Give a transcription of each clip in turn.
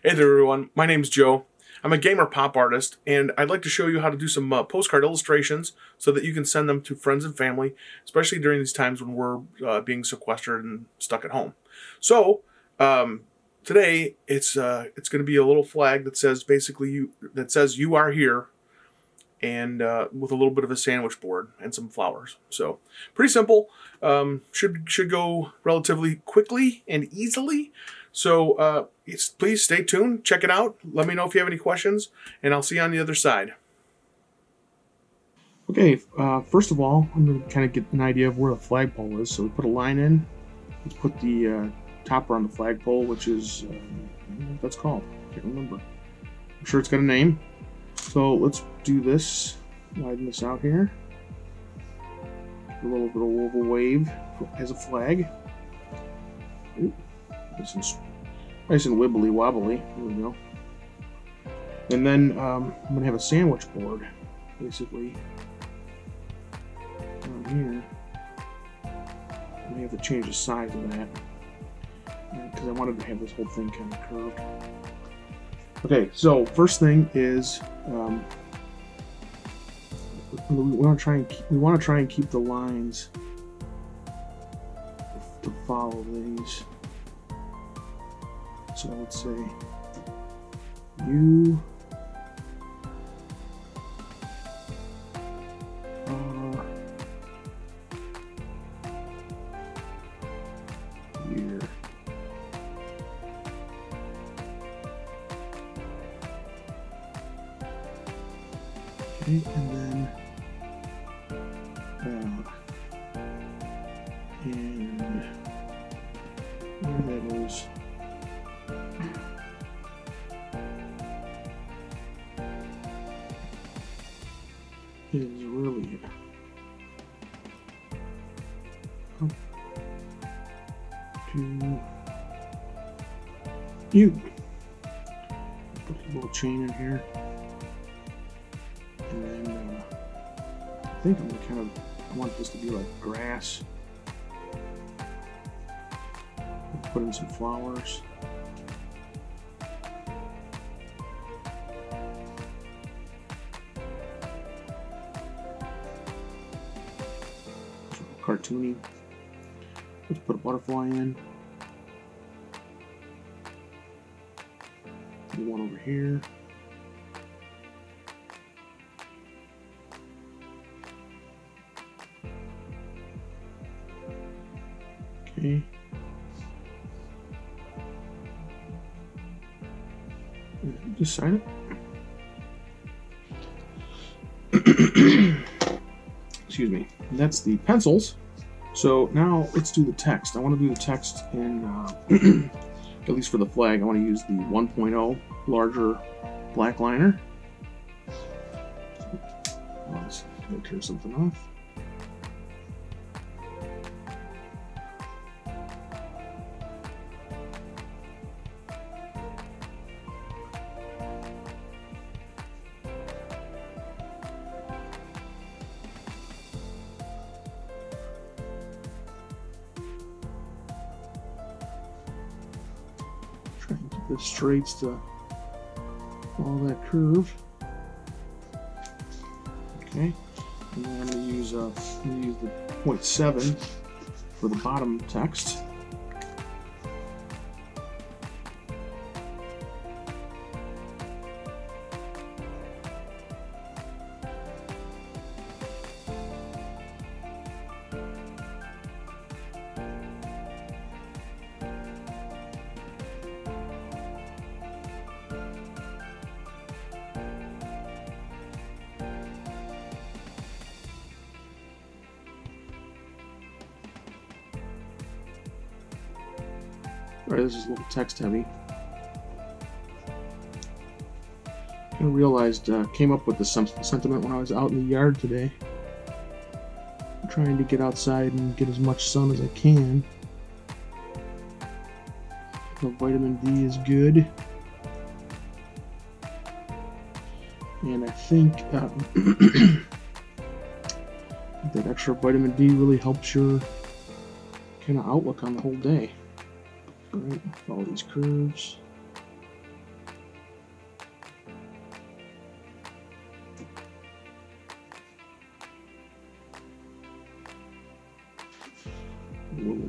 Hey there, everyone. My name's Joe. I'm a gamer pop artist, and I'd like to show you how to do some postcard illustrations so that you can send them to friends and family, especially during these times when we're being sequestered and stuck at home. So today it's going to be a little flag that says you are here, and with a little bit of a sandwich board and some flowers. So pretty simple. Should go relatively quickly and easily. So please stay tuned, check it out. Let me know if you have any questions, and I'll see you on the other side. Okay, first of all, I'm going to kind of get an idea of where the flagpole is. So we put a line in. Let's put the topper on the flagpole, which is, I don't know what that's called. I can't remember. I'm sure it's got a name. So let's do this, widen this out here. A little bit of oval wave as a flag. Ooh, nice and wibbly wobbly. There we go. And then I'm going to have a sandwich board, basically, down here. I may have to change the size of that, because I wanted to have this whole thing kind of curved. Okay, so first thing is we want to try and keep the lines to follow these. So let's say you are here. Okay, and then and there that is. Is really up to you. Put a little chain in here. And then I think I'm going to kind of, I want this to be like grass. Put in some flowers. Cartoony. Let's put a butterfly in. Do one over here. Okay. Just sign it. Excuse me. And that's the pencils. So now let's do the text. I want to do the text in, at least for the flag, I want to use the 1.0 larger black liner. Let's turn something off. Try and keep this straight to follow that curve. Okay, and then I'm going to use the 0.7 for the bottom text. Alright, this is a little text heavy. I realized, came up with the sentiment when I was out in the yard today. I'm trying to get outside and get as much sun as I can. The vitamin D is good. And I think that extra vitamin D really helps your kind of outlook on the whole day. Alright, follow these curves.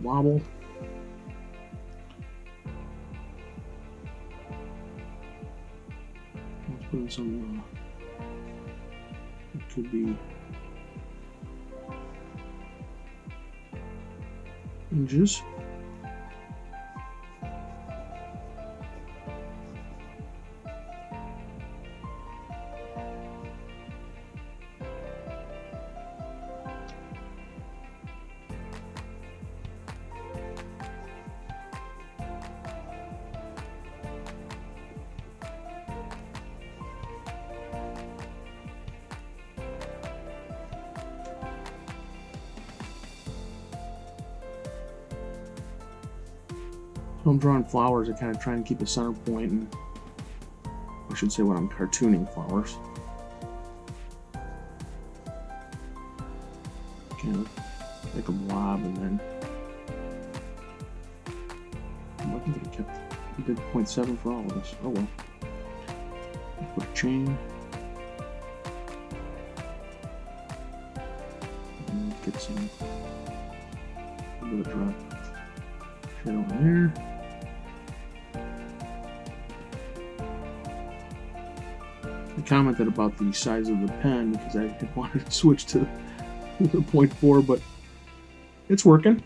wobble. Let's put in some, it could be hinges. So I'm drawing flowers and kind of trying to keep a center point, and I should say when I'm cartooning flowers. Kind of like a blob, and then I think I kept, we did 0.7 for all of this. Oh well. Put a chain. And get some a little bit of drop shadow in there. I commented about the size of the pen because I had wanted to switch to the 0.4, but it's working.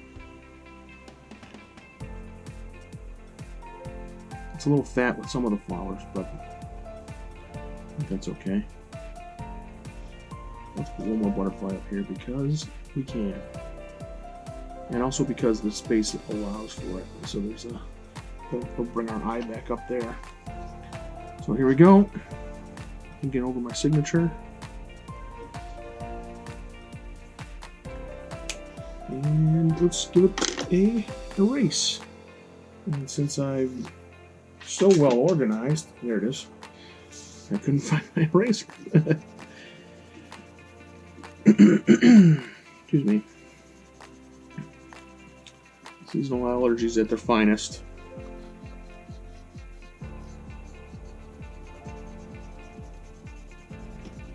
It's a little fat with some of the flowers, but I think that's okay. Let's put one more butterfly up here because we can. And also because the space allows for it. So there's a, we'll bring our eye back up there. So here we go. I can get over my signature. And let's give it a erase. And since I'm so well organized, there it is. I couldn't find my eraser. Excuse me. Seasonal allergies at their finest.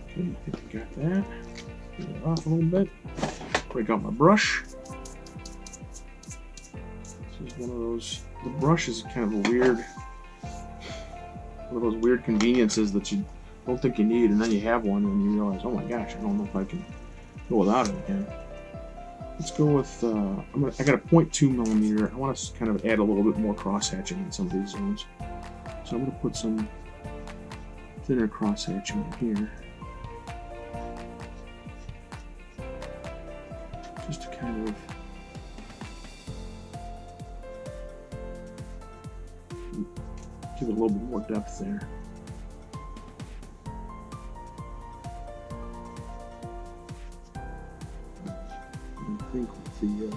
Okay, I think I got that. Get it off a little bit. Break out my brush. This is one of those. The brush is kind of a weird, one of those weird conveniences that you don't think you need, and then you have one, and you realize, oh my gosh, I don't know if I can go without it again. Let's go with. I got a 0.2 millimeter. I want to kind of add a little bit more cross hatching in some of these zones, so I'm going to put some thinner cross hatching in here. Just to kind of give it a little bit more depth there. I think with the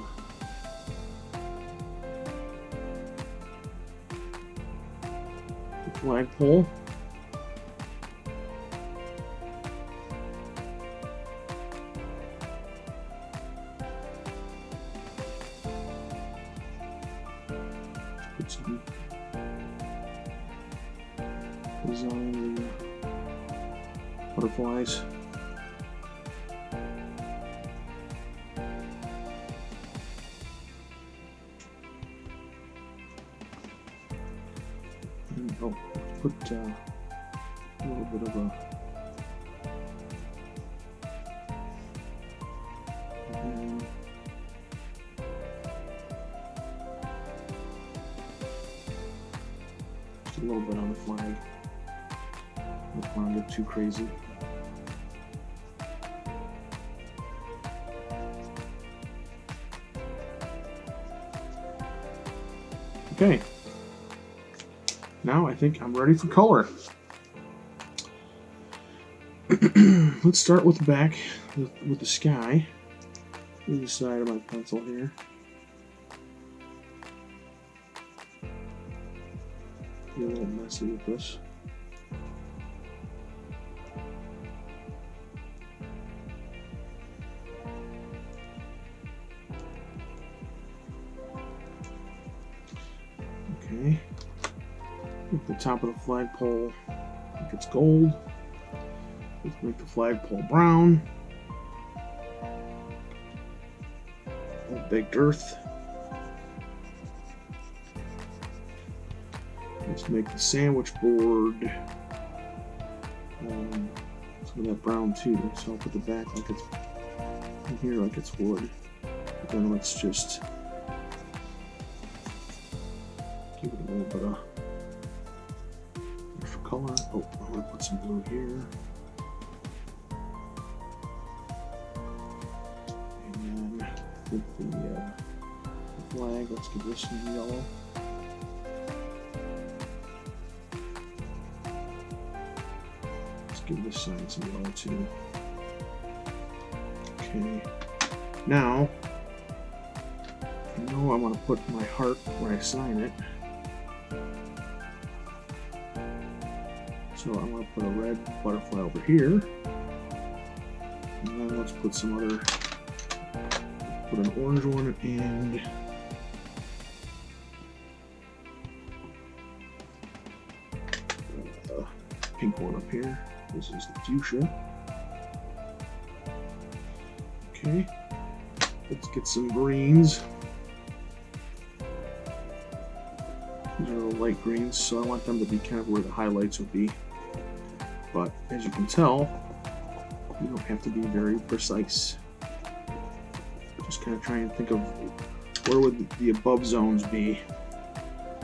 flagpole, put some design the butterflies. And oh, put a little bit of a just a little bit on the flag. Don't want to get too crazy. Okay. Now I think I'm ready for color. Let's start with the back, with the sky. The side of my pencil here. Be a little messy with this. Okay. At the top of the flagpole, I think it's gold. Let's make the flagpole brown. Baked earth. Let's make the sandwich board some of that brown too. So I'll put the back like it's in here, like it's wood. But then let's just give it a little bit of extra color. Oh, I'm gonna put some blue here. And then with the flag, let's give this some yellow. Let's give this sign some yellow too. Okay. Now, I know I want to put my heart where I sign it. So I'm going to put a red butterfly over here. And then let's put some other, put an orange one and pink one up here. This is the fuchsia. Okay, let's get some greens. These are the light greens, so I want them to be kind of where the highlights would be. But as you can tell, you don't have to be very precise. Just kind of trying to think of where would the above zones be.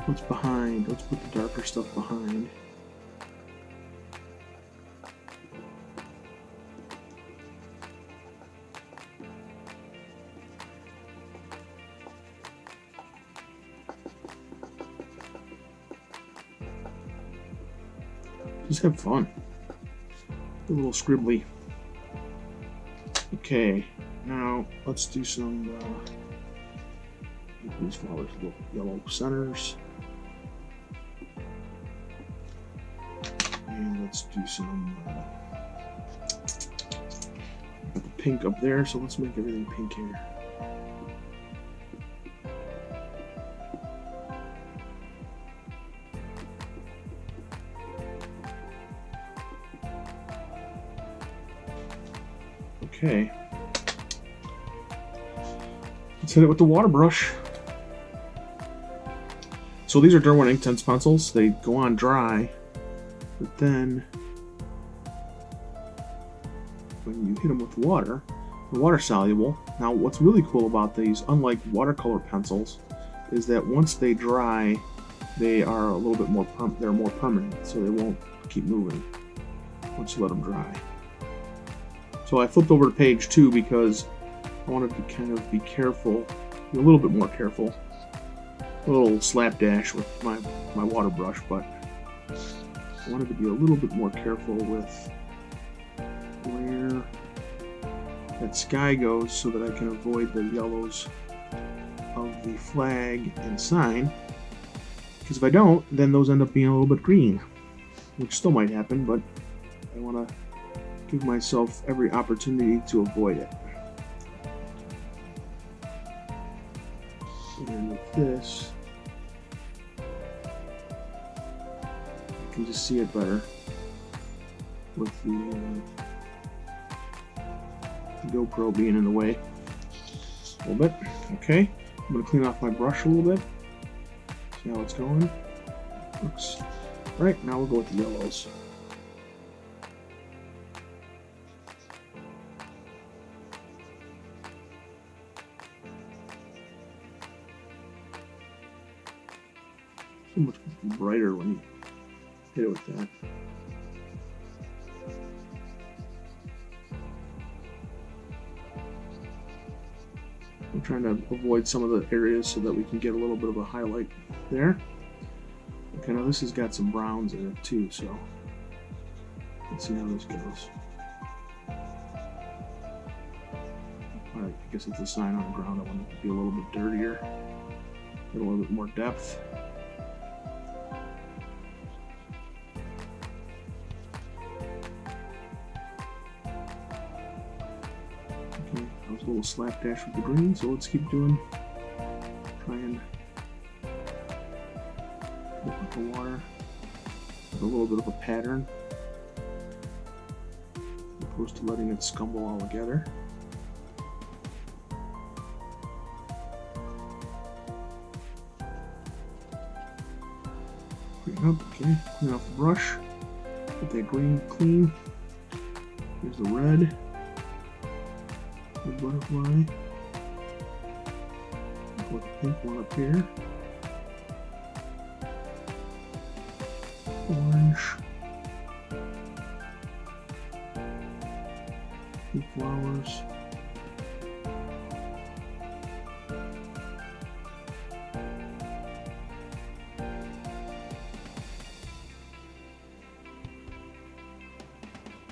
What's behind? Let's put the darker stuff behind. Just have fun. A little scribbly. Okay, now let's do some make these flowers little yellow centers. And let's do some got the pink up there, so let's make everything pink here. Okay, let's hit it with the water brush. So these are Derwent Inktense pencils. They go on dry, but then when you hit them with water, they're water soluble. Now what's really cool about these, unlike watercolor pencils, is that once they dry, they are a little bit more, they're more permanent, so they won't keep moving once you let them dry. So I flipped over to page 2 because I wanted to kind of be careful, be a little bit more careful. A little slapdash with my water brush, but I wanted to be a little bit more careful with where that sky goes so that I can avoid the yellows of the flag and sign. Because if I don't, then those end up being a little bit green, which still might happen, but I want to give myself every opportunity to avoid it. And with this, I can just see it better with the GoPro being in the way a little bit. Okay, I'm going to clean off my brush a little bit. See how it's going. Looks right. Now we'll go with the yellows. So much brighter when you hit it with that. I'm trying to avoid some of the areas so that we can get a little bit of a highlight there. Okay, now this has got some browns in it too, so let's see how this goes. Alright, I guess it's a sign on the ground. I want it to be a little bit dirtier, get a little bit more depth. A little slapdash with the green, so let's keep doing. Try and hit with the water with a little bit of a pattern, as opposed to letting it scumble all together. Okay, clean off the brush. Get that green clean. Here's the red. The butterfly. Put the pink one up here. Orange. Two flowers.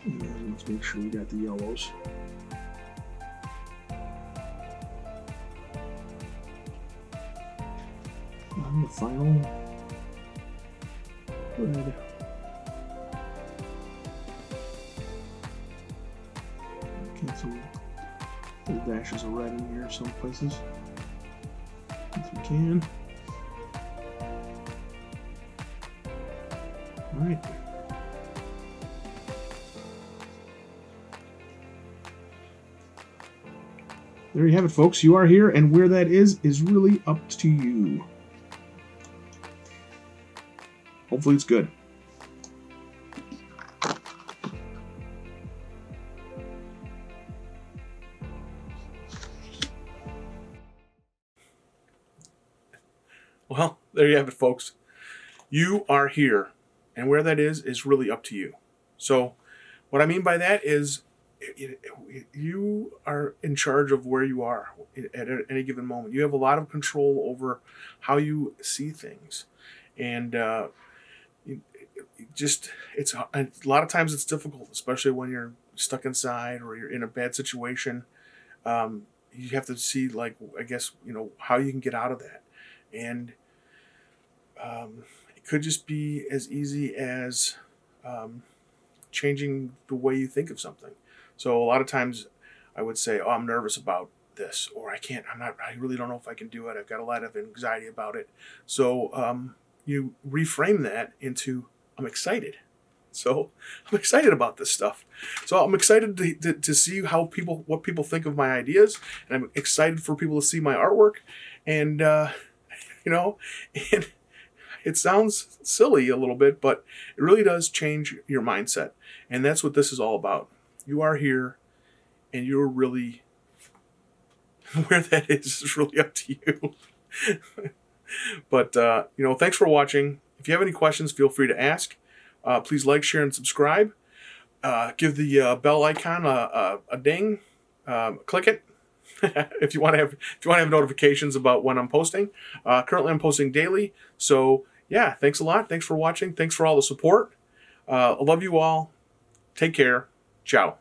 And let's make sure we got the yellows. And the final red. Okay, so there's dashes of red in here some places. If we can. Alright. There you have it, folks. You are here, and where that is really up to you. Hopefully it's good. Well, there you have it, folks. You are here, and where that is really up to you. So what I mean by that is you are in charge of where you are at any given moment. You have a lot of control over how you see things. And it's a lot of times it's difficult, especially when you're stuck inside or you're in a bad situation. You have to see, like, I guess, how you can get out of that. And it could just be as easy as changing the way you think of something. So a lot of times I would say, oh, I'm nervous about this, or I really don't know if I can do it. I've got a lot of anxiety about it. So you reframe that into, I'm excited. So I'm excited about this stuff. So I'm excited to see what people think of my ideas, and I'm excited for people to see my artwork. And and it sounds silly a little bit, but it really does change your mindset. And that's what this is all about. You are here, and you're really, where that is really up to you. But, thanks for watching. If you have any questions, feel free to ask. Please like, share, and subscribe. Give the bell icon a ding. Click it. if you want to have notifications about when I'm posting. Currently I'm posting daily. So yeah, thanks a lot. Thanks for watching. Thanks for all the support. I love you all. Take care. Ciao.